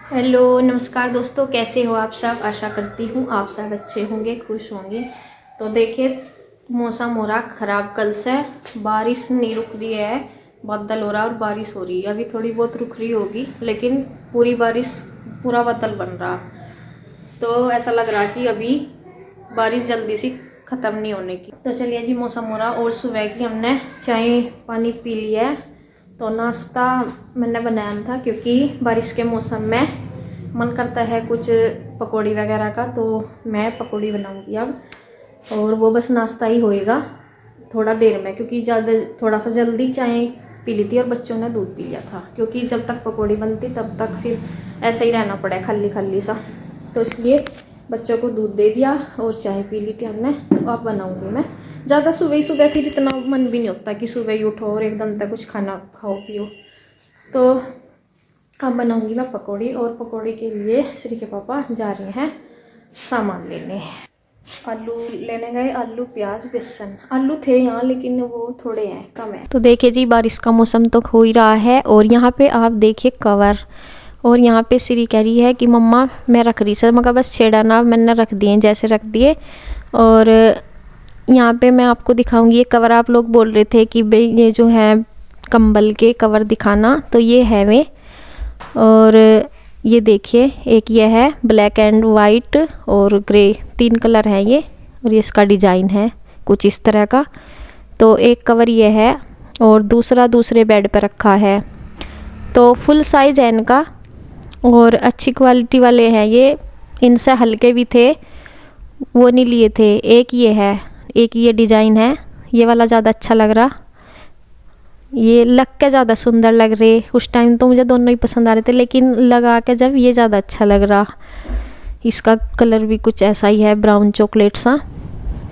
Hello नमस्कार दोस्तों, कैसे हो आप सब। आशा करती हूँ आप सब अच्छे होंगे, खुश होंगे। तो देखिए मौसम हो रहा ख़राब, कल से बारिश नहीं रुक रही है। बादल हो रहा और बारिश हो रही है। अभी थोड़ी बहुत रुक रही होगी लेकिन पूरी बारिश, पूरा बादल बन रहा। तो ऐसा लग रहा कि अभी बारिश जल्दी सी ख़त्म नहीं होने की। तो चलिए जी, मौसम हो रहा और सुबह की हमने चाय पानी पी लिया है। तो नाश्ता मैंने बनाया था क्योंकि बारिश के मौसम में मन करता है कुछ पकौड़ी वगैरह का, तो मैं पकौड़ी बनाऊंगी अब। और वो बस नाश्ता ही होएगा थोड़ा देर में, क्योंकि ज़्यादा थोड़ा सा जल्दी चाय पी ली थी और बच्चों ने दूध पी लिया था। क्योंकि जब तक पकौड़ी बनती तब तक फिर ऐसे ही रहना पड़ा खाली खाली सा, तो इसलिए बच्चों को दूध दे दिया और चाय पी ली थी हमने। तो अब बनाऊंगी मैं ज़्यादा सुबह ही सुबह, फिर इतना मन भी नहीं होता कि सुबह ही उठो और एकदम तक कुछ खाना खाओ पियो। तो अब बनाऊंगी मैं पकौड़ी, और पकौड़ी के लिए श्री के पापा जा रहे हैं सामान लेने। आलू लेने गए, आलू प्याज बेसन। आलू थे यहाँ लेकिन वो थोड़े हैं, कम है। तो देखिए जी, बारिश का मौसम तो हो ही रहा है और यहाँ पे आप देखिए कवर, और यहाँ पे श्री कह रही है कि मम्मा मैं रख रही सर, मगर बस छेड़ा ना, मैंने रख दिए जैसे रख दिए। और यहाँ पे मैं आपको दिखाऊंगी ये कवर। आप लोग बोल रहे थे कि भाई ये जो है कंबल के कवर दिखाना, तो ये है वे। और ये देखिए, एक ये है ब्लैक एंड वाइट और ग्रे, 3 कलर हैं ये। और ये इसका डिज़ाइन है कुछ इस तरह का। तो एक कवर ये है और दूसरा दूसरे बेड पर रखा है। तो फुल साइज़ है इनका और अच्छी क्वालिटी वाले हैं ये। इनसे हल्के भी थे, वो नहीं लिए थे। एक ये है, एक ये डिज़ाइन है, ये वाला ज़्यादा अच्छा लग रहा। ये लग के ज़्यादा सुंदर लग रहे। उस टाइम तो मुझे दोनों ही पसंद आ रहे थे, लेकिन लगा के जब ये ज़्यादा अच्छा लग रहा। इसका कलर भी कुछ ऐसा ही है, ब्राउन चॉकलेट सा।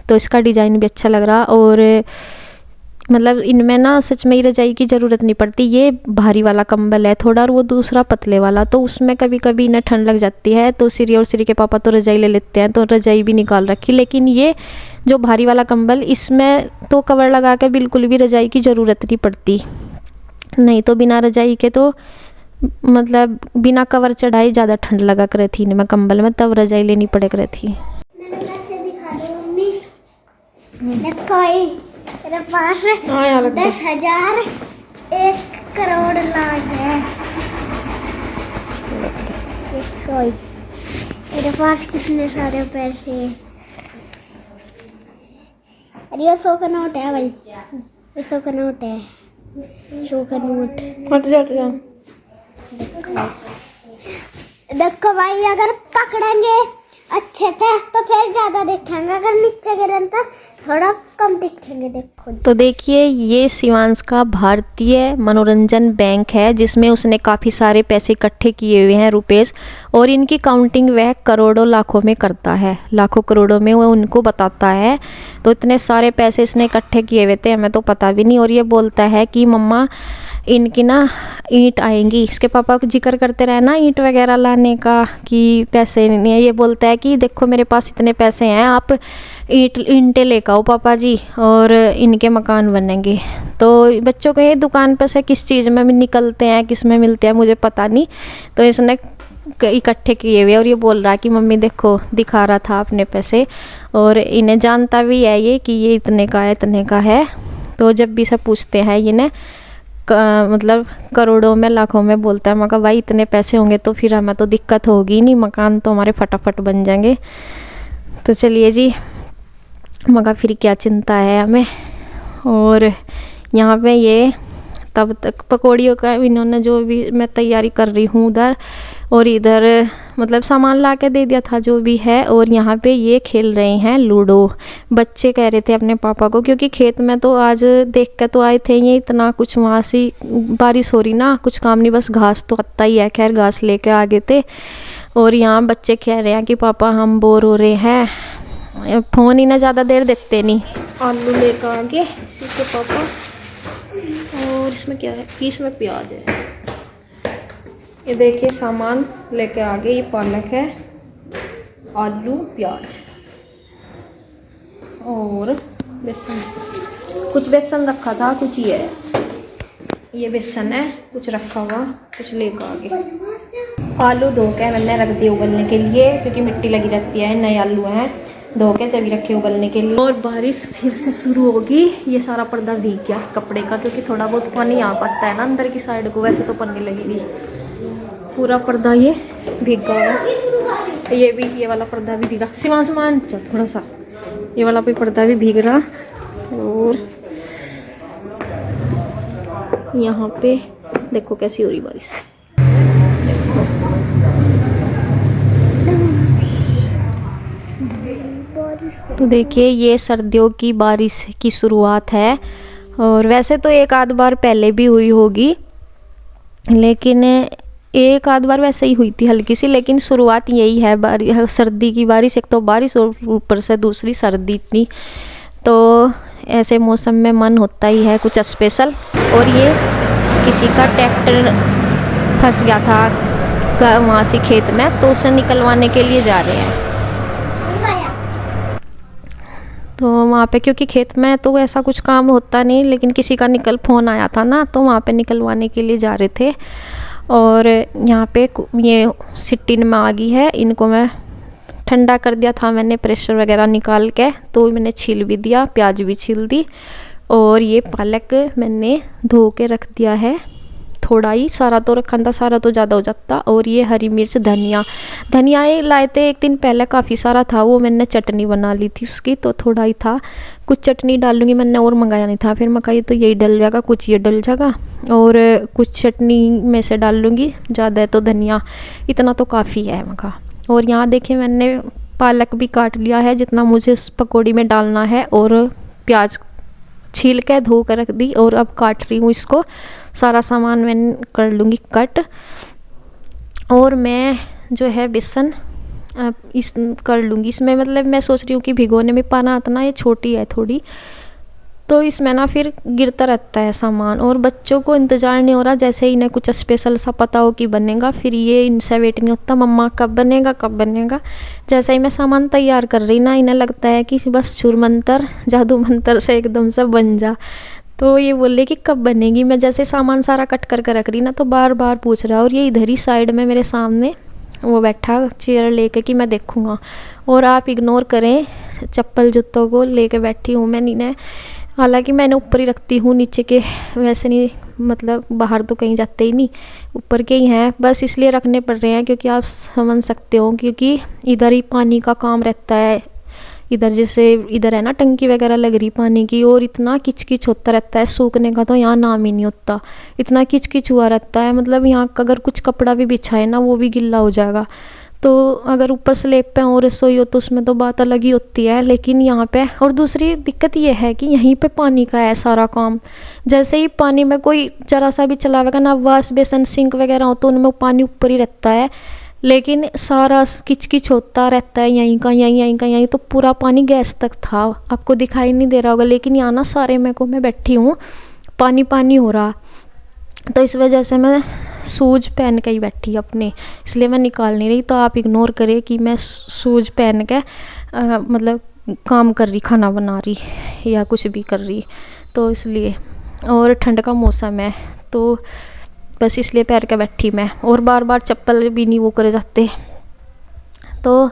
तो इसका डिज़ाइन भी अच्छा लग रहा। और मतलब इनमें ना सच में ही रजाई की ज़रूरत नहीं पड़ती। ये भारी वाला कंबल है थोड़ा, और वो दूसरा पतले वाला, तो उसमें कभी कभी इन्हें ठंड लग जाती है। तो श्री और श्री के पापा तो रजाई ले लेते हैं, तो रजाई भी निकाल रखी। लेकिन ये जो भारी वाला कंबल, इसमें तो कवर लगा के बिल्कुल भी रजाई की ज़रूरत नहीं पड़ती। नहीं तो बिना रजाई के तो मतलब बिना कवर चढ़ाई ज़्यादा ठंड लगा कर थी इनमें कंबल में, तब रजाई लेनी पड़े कर थी। मेरे पास 10,000 1 करोड़ लाख है। मेरे पास कितने सारे पैसे हैं। अरे ये 100 का नोट है भाई, 100 का नोट है, 100 का नोट। हट जा। देखो भाई, अगर पकड़ेंगे अच्छे थे तो फिर ज्यादा दिखेंगे, अगर नीचे गिरे तो थोड़ा कम दिखेंगे। देखो तो देखिए, ये शिवांश का भारतीय मनोरंजन बैंक है, जिसमें उसने काफ़ी सारे पैसे इकट्ठे किए हुए हैं, रुपीस। और इनकी काउंटिंग वह करोड़ों लाखों में करता है, लाखों करोड़ों में वो उनको बताता है। तो इतने सारे पैसे इसने इकट्ठे किए हुए थे, हमें तो पता भी नहीं। और ये बोलता है कि मम्मा इनकी ना ईंट आएंगी। इसके पापा को जिक्र करते रहे ना ईंट वगैरह लाने का कि पैसे नहीं है। ये बोलता है कि देखो मेरे पास इतने पैसे हैं, आप ईंटें लेकर आओ पापा जी, और इनके मकान बनेंगे। तो बच्चों को ये दुकान पर से किस चीज़ में निकलते हैं, किस में मिलते हैं, मुझे पता नहीं। तो इसने इकट्ठे किए हुए, और ये बोल रहा है कि मम्मी देखो, दिखा रहा था अपने पैसे। और इन्हें जानता भी है ये कि ये इतने का है, इतने का है। तो जब भी सब पूछते हैं इन्हें मतलब करोड़ों में लाखों में बोलता है। मगर भाई इतने पैसे होंगे तो फिर हमें तो दिक्कत होगी नहीं, मकान तो हमारे फटाफट बन जाएंगे। तो चलिए जी, मगर फिर क्या चिंता है हमें। और यहाँ पे ये तब तक पकौड़ियों का इन्होंने जो भी मैं तैयारी कर रही हूँ उधर, और इधर मतलब सामान ला के दे दिया था जो भी है। और यहाँ पे ये खेल रहे हैं लूडो। बच्चे कह रहे थे अपने पापा को, क्योंकि खेत में तो आज देख के तो आए थे ये, इतना कुछ वहाँ से बारिश हो रही ना, कुछ काम नहीं, बस घास तो आता ही है। खैर घास लेके आ गए थे। और यहाँ बच्चे कह रहे हैं कि पापा हम बोर हो रहे हैं, फ़ोन इन्हें ज़्यादा देर देखते नहीं। आलू लेकर आ गए सीखे पापा। और इसमें क्या है, इसमें प्याज है। ये देखिए सामान लेके आ गए। ये पालक है, आलू, प्याज और बेसन। कुछ बेसन रखा था, कुछ ये बेसन है, कुछ रखा हुआ, कुछ लेकर आ गए। आलू धो के मैंने रख दिए उबलने के लिए, क्योंकि मिट्टी लगी रहती है, नए आलू हैं, धो के तभी रखे उबलने के लिए। और बारिश फिर से शुरू होगी। ये सारा पर्दा भीग गया कपड़े का, क्योंकि थोड़ा बहुत पानी आ पाता है ना अंदर की साइड को, वैसे तो पन्नी लगेगी। पूरा पर्दा ये भीग गया। ये भी, ये वाला पर्दा भी भीग रहा। सामान चल थोड़ा सा, ये वाला भी पर्दा भी भीग रहा। और यहाँ पे देखो कैसी हो रही बारिश। तो देखिए ये सर्दियों की बारिश की शुरुआत है। और वैसे तो एक आध बार पहले भी हुई होगी, लेकिन एक आध बार वैसे ही हुई थी हल्की सी, लेकिन शुरुआत यही है बारिश, सर्दी की बारिश। एक तो बारिश और ऊपर से दूसरी सर्दी इतनी, तो ऐसे मौसम में मन होता ही है कुछ स्पेशल। और ये किसी का ट्रैक्टर फंस गया था वहाँ से खेत में, तो उसे निकलवाने के लिए जा रहे हैं। तो वहाँ पे, क्योंकि खेत में तो ऐसा कुछ काम होता नहीं, लेकिन किसी का फ़ोन आया था ना, तो वहाँ पे निकलवाने के लिए जा रहे थे। और यहाँ पे ये सिट्टीन में आ गई है, इनको मैं ठंडा कर दिया था मैंने प्रेशर वगैरह निकाल के, तो मैंने छील भी दिया, प्याज भी छील दी। और ये पालक मैंने धो के रख दिया है, थोड़ा ही, सारा तो रखा था, सारा तो ज़्यादा हो जाता। और ये हरी मिर्च, धनिया ये लाए थे एक दिन पहले, काफ़ी सारा था, वो मैंने चटनी बना ली थी उसकी, तो थोड़ा ही था। कुछ चटनी डालूंगी, मैंने और मंगाया नहीं था, फिर मैं कही तो यही डल जाएगा, कुछ ये डल जाएगा, और कुछ चटनी में से डाल लूँगी, ज़्यादा है तो धनिया, इतना तो काफ़ी है मका। और यहाँ देखिए मैंने पालक भी काट लिया है जितना मुझे उस पकौड़ी में डालना है, और प्याज छील के धो कर रख दी, और अब काट रही हूँ इसको। सारा सामान मैं कर लूँगी कट। और मैं जो है बेसन इस कर लूँगी इसमें, मतलब मैं सोच रही हूँ कि भिगोने में पाना आता ना, ये छोटी है थोड़ी, तो इसमें ना फिर गिरता रहता है सामान। और बच्चों को इंतज़ार नहीं हो रहा, जैसे ही इन्हें कुछ स्पेशल सा पता हो कि बनेगा, फिर ये इनसे वेट नहीं होता, मम्मा कब बनेगा कब बनेगा। जैसे ही मैं सामान तैयार कर रही ना, इन्हें लगता है कि बस चूर मंतर, जादू मंतर से एकदम से बन जा। तो ये बोले कि कब बनेगी। मैं जैसे सामान सारा कट कर रख रही ना, तो बार बार पूछ रहा। और ये इधर ही साइड में मेरे सामने वो बैठा चेयर लेके कि मैं देखूँगा, और आप इग्नोर करें, चप्पल जूतों को लेके बैठी हूँ मैं नीने। हालांकि मैंने ऊपर ही रखती हूँ, नीचे के वैसे नहीं, मतलब बाहर तो कहीं जाते ही नहीं, ऊपर के ही हैं, बस इसलिए रखने पड़ रहे हैं क्योंकि आप समझ सकते हो, क्योंकि इधर ही पानी का काम रहता है। इधर जैसे इधर है ना टंकी वगैरह लग रही पानी की, और इतना किचकिच होता रहता है, सूखने का तो यहाँ नाम ही नहीं होता, इतना किचकिच हुआ रहता है। मतलब यहाँ अगर कुछ कपड़ा भी बिछाए ना, वो भी गिल्ला हो जाएगा। तो अगर ऊपर स्लेब पे और रसोई हो तो उसमें तो बात अलग ही होती है, लेकिन यहाँ पे और दूसरी दिक्कत ये है कि यहीं पे पानी का है सारा काम। जैसे ही पानी में कोई जरा सा भी चलावेगा ना, वाश बेसन सिंक वगैरह हो तो उनमें पानी ऊपर ही रहता है, लेकिन सारा किचकिच होता रहता है यहीं का यहीं, तो पूरा पानी गैस तक था। आपको दिखाई नहीं दे रहा होगा, लेकिन यहाँ ना सारे में को मैं बैठी हूँ, पानी पानी हो रहा, तो इस वजह से मैं शूज पहन के ही बैठी अपने, इसलिए मैं निकाल नहीं रही। तो आप इग्नोर करें कि मैं शूज पहन के मतलब काम कर रही, खाना बना रही या कुछ भी कर रही, तो इसलिए। और ठंड का मौसम है तो बस इसलिए पैर के बैठी मैं, और बार बार चप्पल भी नहीं वो करे जाते। तो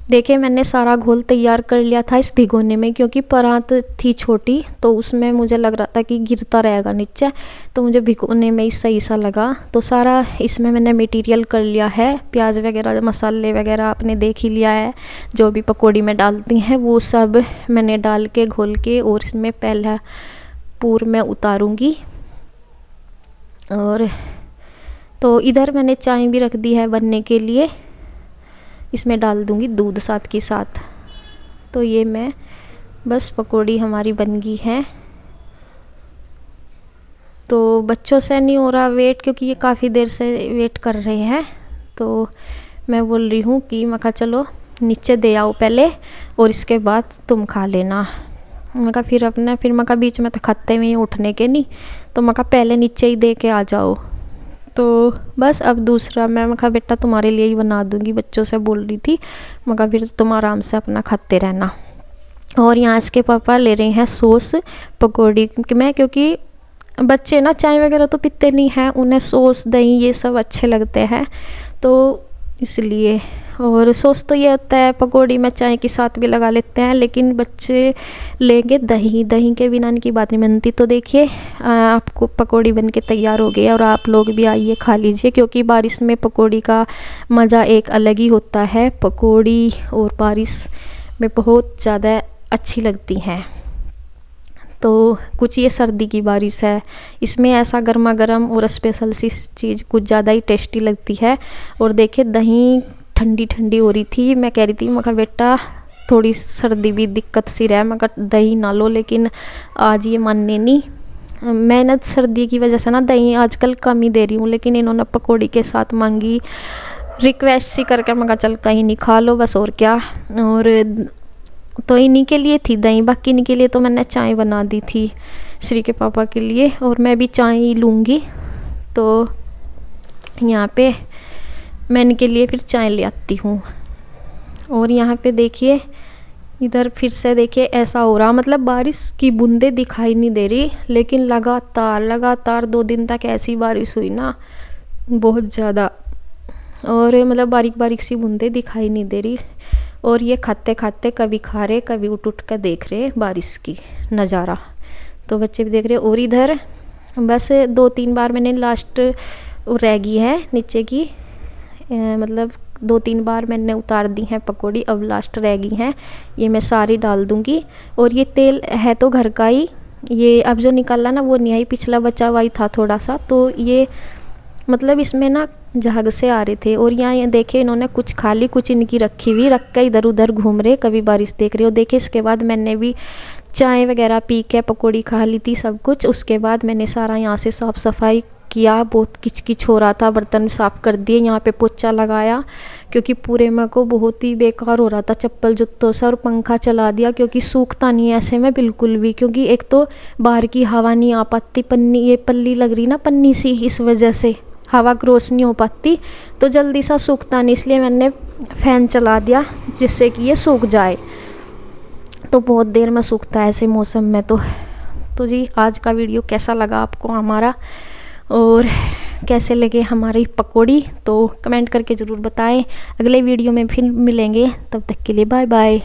देखिए मैंने सारा घोल तैयार कर लिया था इस भिगोने में, क्योंकि परात थी छोटी, तो उसमें मुझे लग रहा था कि गिरता रहेगा नीचे, तो मुझे भिगोने में ही सही सा लगा। तो सारा इसमें मैंने मटेरियल कर लिया है, प्याज वगैरह मसाले वगैरह आपने देख ही लिया है, जो भी पकौड़ी में डालती हैं वो सब मैंने डाल के घोल के, और इसमें पहला पूर में उतारूँगी। और तो इधर मैंने चाय भी रख दी है बनने के लिए, इसमें डाल दूंगी दूध साथ के साथ। तो ये मैं बस पकौड़ी हमारी बन गई है। तो बच्चों से नहीं हो रहा वेट, क्योंकि ये काफ़ी देर से वेट कर रहे हैं, तो मैं बोल रही हूँ कि मैं कहा चलो नीचे दे आओ पहले, और इसके बाद तुम खा लेना। मैं कहा फिर मैं कहा बीच में तो खाते हुए उठने के नहीं, तो मैं कहा पहले नीचे ही दे के आ जाओ। तो बस अब दूसरा मैं कहा बेटा तुम्हारे लिए ही बना दूंगी, बच्चों से बोल रही थी, मैं कहा फिर तुम आराम से अपना खाते रहना। और यहाँ इसके पापा ले रहे हैं सॉस पकौड़ी में, क्योंकि बच्चे ना चाय वगैरह तो पीते नहीं हैं, उन्हें सॉस दही ये सब अच्छे लगते हैं, तो इसलिए। और सॉस तो ये होता है पकौड़ी में चाय के साथ भी लगा लेते हैं, लेकिन बच्चे लेंगे दही, दही के बिना इनकी बात नहीं बनती। तो देखिए आपको पकौड़ी बन के तैयार हो गई है, और आप लोग भी आइए खा लीजिए, क्योंकि बारिश में पकौड़ी का मज़ा एक अलग ही होता है। पकौड़ी और बारिश में बहुत ज़्यादा अच्छी लगती हैं। तो कुछ ये सर्दी की बारिश है, इसमें ऐसा गर्मा गर्म और स्पेशल सी चीज़ कुछ ज़्यादा ही टेस्टी लगती है। और देखिए दही ठंडी ठंडी हो रही थी, मैं कह रही थी, मैं कहा बेटा थोड़ी सर्दी भी दिक्कत सी रहा, मैं कहा दही ना लो, लेकिन आज ये मानने नहीं। मैं ना सर्दी की वजह से ना दही आजकल कम ही दे रही हूँ, लेकिन इन्होंने पकौड़ी के साथ मांगी, रिक्वेस्ट सी करके, मैं कहा चल कहीं नहीं खा लो बस, और क्या। और तो इन्हीं के लिए थी दही, बाकी इन्हीं के लिए तो मैंने चाय बना दी थी श्री के पापा के लिए, और मैं भी चाय ही लूँगी। तो यहाँ पे मैं इनके लिए फिर चाय ले आती हूँ। और यहाँ पे देखिए इधर फिर से देखिए ऐसा हो रहा, मतलब बारिश की बूंदें दिखाई नहीं दे रही, लेकिन लगातार 2 दिन तक ऐसी बारिश हुई ना, बहुत ज़्यादा। और मतलब बारीक बारीक सी बूंदें दिखाई नहीं दे रही। और ये खाते खाते कभी खा रहे, कभी उठ कर देख रहे बारिश की नज़ारा। तो बच्चे भी देख रहे। और इधर बस 2-3 बार मैंने लास्ट रह गई है नीचे की, मतलब 2-3 बार मैंने उतार दी हैं पकौड़ी, अब लास्ट रह गई हैं, ये मैं सारी डाल दूँगी। और ये तेल है तो घर का ही, ये अब जो निकाला ना वो नहीं आई, पिछला बचा हुआ ही था थोड़ा सा, तो ये मतलब इसमें ना झाग से आ रहे थे। और यहाँ ये देखे इन्होंने कुछ खा ली, कुछ इनकी रखी हुई, रख के इधर उधर घूम रहे, कभी बारिश देख रहे हो। देखे इसके बाद मैंने भी चाय वगैरह पी के पकौड़ी खा ली थी सब कुछ। उसके बाद मैंने सारा यहाँ से साफ़ सफाई किया, बहुत किचकिच हो रहा था, बर्तन साफ़ कर दिए, यहाँ पे पोछा लगाया, क्योंकि पूरे में को बहुत ही बेकार हो रहा था चप्पल जुत्तों से। और पंखा चला दिया, क्योंकि सूखता नहीं है ऐसे में बिल्कुल भी, क्योंकि एक तो बाहर की हवा नहीं आ पाती, पन्नी ये पल्ली लग रही ना पन्नी सी, इस वजह से हवा क्रॉस नहीं हो पाती, तो जल्दी सा सूखता नहीं, इसलिए मैंने फ़ैन चला दिया जिससे कि ये सूख जाए। तो बहुत देर में सूखता है ऐसे मौसम में। तो जी आज का वीडियो कैसा लगा आपको हमारा, और कैसे लगे हमारी पकौड़ी, तो कमेंट करके ज़रूर बताएं। अगले वीडियो में फिर मिलेंगे, तब तक के लिए बाय बाय।